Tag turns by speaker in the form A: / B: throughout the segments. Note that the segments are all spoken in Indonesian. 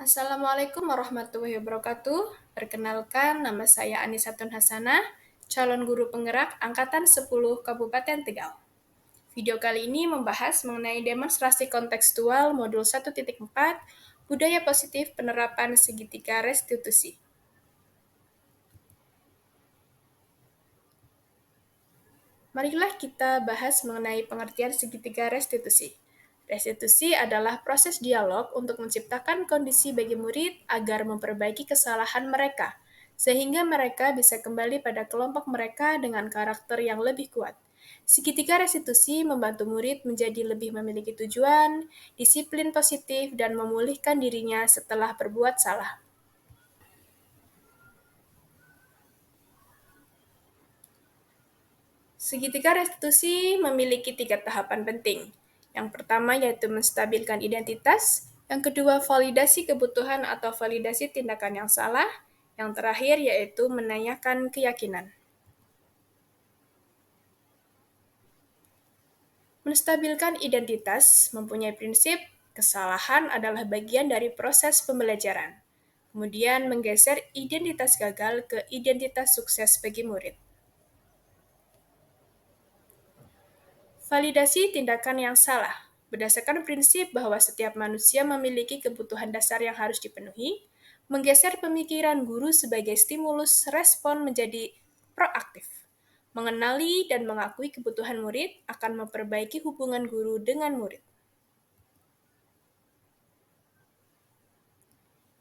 A: Assalamualaikum warahmatullahi wabarakatuh. Perkenalkan, nama saya Anisatun Hasanah, calon guru penggerak Angkatan 10 Kabupaten Tegal. Video kali ini membahas mengenai demonstrasi kontekstual modul 1.4, budaya positif penerapan segitiga restitusi. Marilah kita bahas mengenai pengertian segitiga restitusi. Restitusi adalah proses dialog untuk menciptakan kondisi bagi murid agar memperbaiki kesalahan mereka, sehingga mereka bisa kembali pada kelompok mereka dengan karakter yang lebih kuat. Segitiga restitusi membantu murid menjadi lebih memiliki tujuan, disiplin positif, dan memulihkan dirinya setelah berbuat salah. Segitiga restitusi memiliki 3 tahapan penting. Yang pertama yaitu menstabilkan identitas, yang kedua validasi kebutuhan atau validasi tindakan yang salah, yang terakhir yaitu menanyakan keyakinan. Menstabilkan identitas mempunyai prinsip kesalahan adalah bagian dari proses pembelajaran. Kemudian menggeser identitas gagal ke identitas sukses bagi murid. Validasi tindakan yang salah. Berdasarkan prinsip bahwa setiap manusia memiliki kebutuhan dasar yang harus dipenuhi, menggeser pemikiran guru sebagai stimulus respon menjadi proaktif. Mengenali dan mengakui kebutuhan murid akan memperbaiki hubungan guru dengan murid.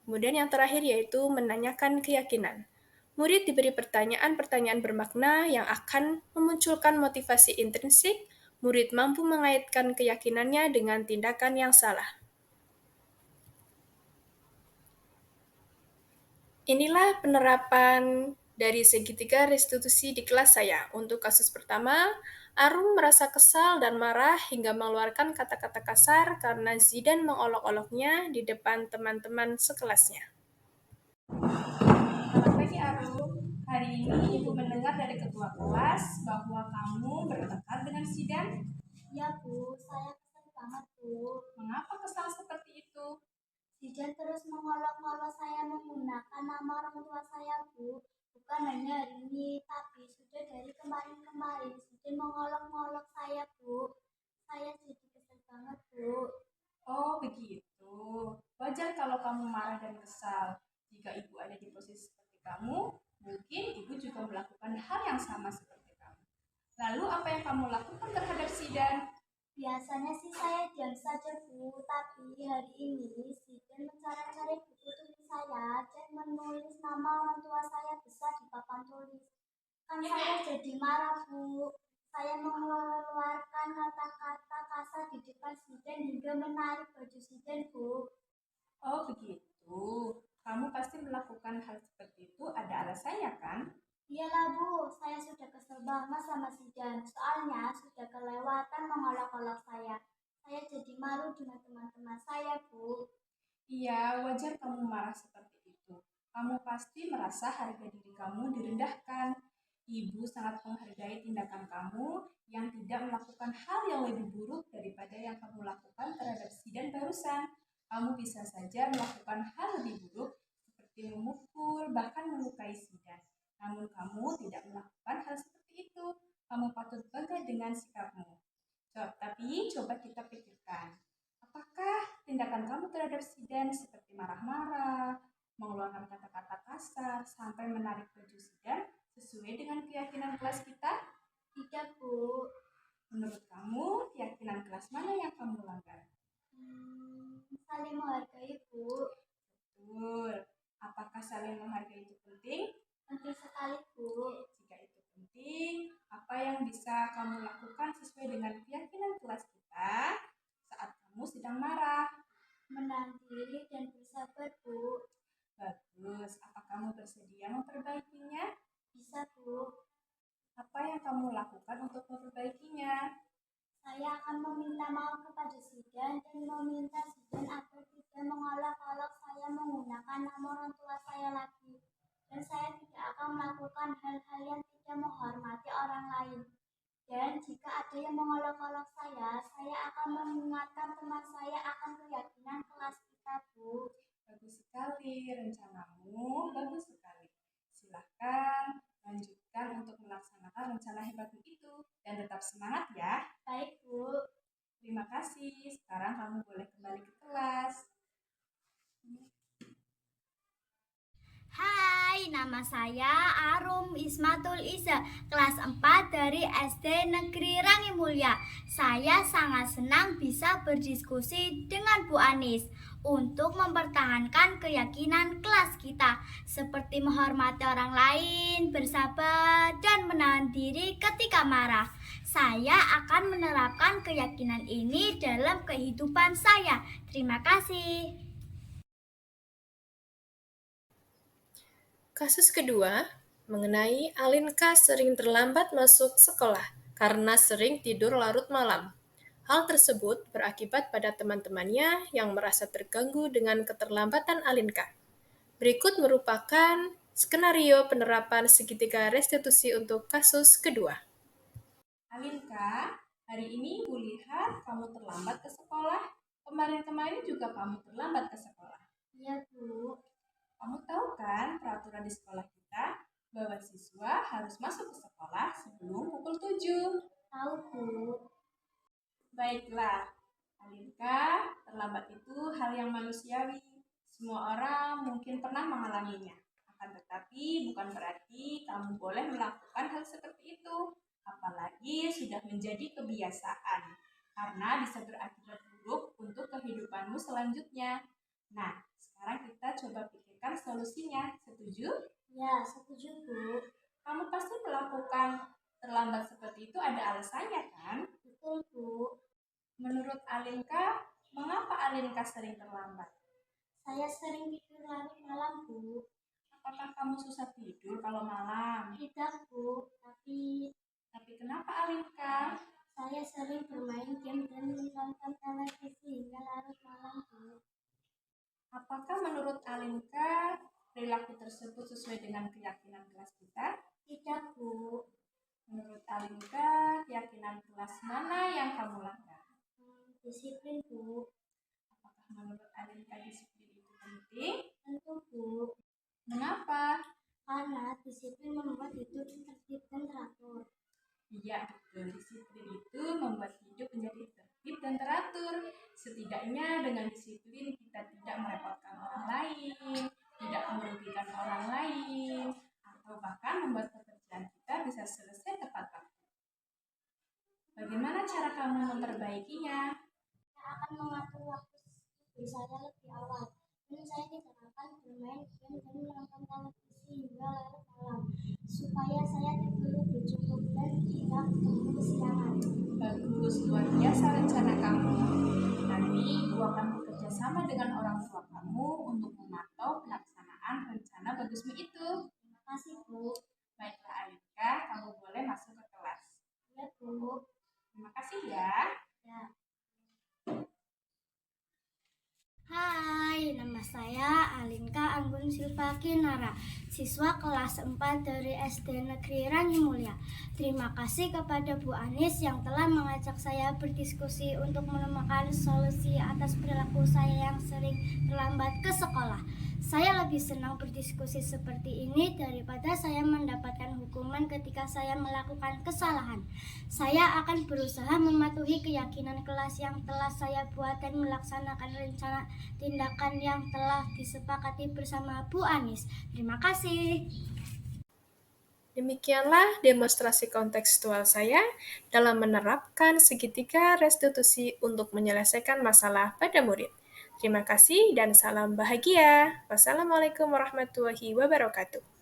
A: Kemudian yang terakhir yaitu menanyakan keyakinan. Murid diberi pertanyaan-pertanyaan bermakna yang akan memunculkan motivasi intrinsik. Murid mampu mengaitkan keyakinannya dengan tindakan yang salah. Inilah penerapan dari segitiga restitusi di kelas saya. Untuk kasus pertama, Arum merasa kesal dan marah hingga mengeluarkan kata-kata kasar karena Zidan mengolok-oloknya di depan teman-teman sekelasnya.
B: Selamat pagi Arum. Hari ini Ibu mendengar dari ketua kelas bahwa kamu bertengkar dengan Zidan.
C: Ya Bu, saya kesal banget Bu.
B: Mengapa kesal seperti itu?
C: Zidan terus mengolok-olok saya menggunakan nama orang tua saya Bu. Bukan hanya hari ini, tapi sudah dari kemarin-kemarin Zidan mengolok-olok saya Bu. Saya jadi kesal banget Bu.
B: Oh begitu. Wajar kalau kamu marah dan kesal. Jika Ibu ada di posisi seperti kamu, mungkin Ibu juga melakukan hal yang sama seperti kamu. Lalu apa yang kamu lakukan terhadap Zidan?
C: Biasanya sih saya diam saja Bu, tapi hari ini Zidan mencari-cari buku tulis saya dan menulis nama orang tua saya besar di papan tulis. Kan saya jadi marah Bu. Saya mengeluarkan kata-kata kasar di depan Zidan hingga menarik baju Zidan Bu.
B: Oh begitu. Kamu pasti melakukan hal seperti itu ada alasannya kan?
C: Iyalah Bu, saya sudah kesel banget sama Zidan. Soalnya sudah kelewatan mengolok-olok saya. Saya jadi malu dengan teman-teman saya Bu.
B: Iya, wajar kamu marah seperti itu. Kamu pasti merasa harga diri kamu direndahkan. Ibu sangat menghargai tindakan kamu yang tidak melakukan hal yang lebih buruk daripada yang kamu lakukan terhadap Zidan barusan. Kamu bisa saja melakukan hal lebih buruk seperti memukul, bahkan melukai Zidan. Namun kamu tidak melakukan hal seperti itu. Kamu patut bangga dengan sikapmu. Tapi coba kita pikirkan. Apakah tindakan kamu terhadap Zidan seperti marah-marah, mengeluarkan kata-kata kasar, sampai menarik baju Zidan sesuai dengan keyakinan kelas kita?
C: Tidak Bu.
B: Menurut kamu, keyakinan kelas mana yang kamu langgar?
C: Saling menghargai Bu.
B: Betul. Apakah saling menghargai itu penting?
C: Penting sekali Bu.
B: Jika itu penting, apa yang bisa kamu lakukan sesuai dengan keyakinan kelas kita saat kamu sedang marah?
C: Menahan diri dan bersabar Bu.
B: Bagus. Apa kamu bersedia memperbaikinya?
C: Bisa Bu.
B: Apa yang kamu lakukan untuk memperbaikinya?
C: Saya akan meminta maaf kepada Zidan dan meminta Zidan agar tidak mengolok-olok saya menggunakan nama orang tua saya lagi. Dan saya tidak akan melakukan hal-hal yang tidak menghormati orang lain. Dan jika ada yang mengolok-olok saya akan mengingatkan teman saya akan keyakinan kelas kita Bu.
B: Bagus sekali, rencanamu bagus sekali. Silahkan lanjutkan untuk melaksanakan rencana hebatmu itu dan tetap semangat ya.
C: Baik, Bu.
B: Terima kasih. Sekarang kamu boleh kembali ke kelas.
C: Hai, nama saya Arum Ismatul Isa, kelas 4 dari SD Negeri Rangi Mulia. Saya sangat senang bisa berdiskusi dengan Bu Anis untuk mempertahankan keyakinan kelas kita, seperti menghormati orang lain, bersabar, dan menahan diri ketika marah. Saya akan menerapkan keyakinan ini dalam kehidupan saya. Terima kasih.
A: Kasus kedua, mengenai Alinka sering terlambat masuk sekolah karena sering tidur larut malam. Hal tersebut berakibat pada teman-temannya yang merasa terganggu dengan keterlambatan Alinka. Berikut merupakan skenario penerapan segitiga restitusi untuk kasus kedua.
B: Alinka, hari ini Bu lihat kamu terlambat ke sekolah. Kemarin-kemarin juga kamu terlambat ke sekolah.
C: Iya, Bu.
B: Kamu tahu kan peraturan di sekolah kita bahwa siswa harus masuk ke sekolah sebelum pukul 7.
C: Tahu, Bu.
B: Baiklah, Alinka, terlambat itu hal yang manusiawi. Semua orang mungkin pernah mengalaminya. Akan tetapi bukan berarti kamu boleh melakukan hal seperti itu. Apalagi sudah menjadi kebiasaan. Karena bisa berakibat buruk untuk kehidupanmu selanjutnya. Nah, sekarang kita coba pikirkan solusinya. Setuju?
C: Ya, setuju, Bu.
B: Kamu pasti melakukan terlambat seperti itu ada alasannya kan?
C: Betul, Bu.
B: Menurut Alinka, mengapa Alinka sering terlambat?
C: Saya sering tidur larut malam, Bu.
B: Apakah kamu susah tidur kalau malam?
C: Tidak, Bu.
B: Tapi kenapa Alinka?
C: Saya sering bermain game dan menonton televisi hingga larut malam, Bu.
B: Apakah menurut Alinka perilaku tersebut sesuai dengan keyakinan kelas kita?
C: Tidak, Bu.
B: Menurut Alinka, keyakinan kelas mana yang kamu langgar?
C: Disiplin, Bu.
B: Apakah menurut Alinka disiplin itu penting?
C: Tentu, Bu.
B: Mengapa?
C: Karena disiplin membuat hidup tertib dan teratur.
B: Iya, betul. Disiplin itu membuat hidup menjadi tertib dan teratur. Setidaknya dengan disiplin kita tidak merepotkan orang lain, tidak merugikan orang lain, atau bahkan membuat pekerjaan kita bisa selesai tepat waktu. Bagaimana cara kamu memperbaikinya?
C: Saya akan mengatur waktu tidur saya lebih awal. Dan saya tidak akan bermain game dan menonton televisi hingga larut malam. Supaya saya tidur lebih cukup dan tidak ketemu kesiangan.
B: Bagus, luar biasa rencana kamu. Nanti Ibu akan bekerja sama dengan orang tua kamu untuk memantau pelaksanaan rencana bagusmu itu.
C: Terima kasih, Bu.
B: Baiklah Alika, kamu boleh masuk ke kelas.
C: Ya, Bu.
B: Terima kasih ya.
C: Ya. Hai, nama saya Alinka Anggun Silva Kinara, siswa kelas 4 dari SD Negeri Rangi Mulia. Terima kasih kepada Bu Anis yang telah mengajak saya berdiskusi untuk menemukan solusi atas perilaku saya yang sering terlambat ke sekolah. Saya lebih senang berdiskusi seperti ini daripada saya mendapatkan hukuman ketika saya melakukan kesalahan. Saya akan berusaha mematuhi keyakinan kelas yang telah saya buat dan melaksanakan rencana tindakan yang telah disepakati bersama Bu Anis. Terima kasih.
A: Demikianlah demonstrasi kontekstual saya dalam menerapkan segitiga restitusi untuk menyelesaikan masalah pada murid. Terima kasih dan salam bahagia. Wassalamualaikum warahmatullahi wabarakatuh.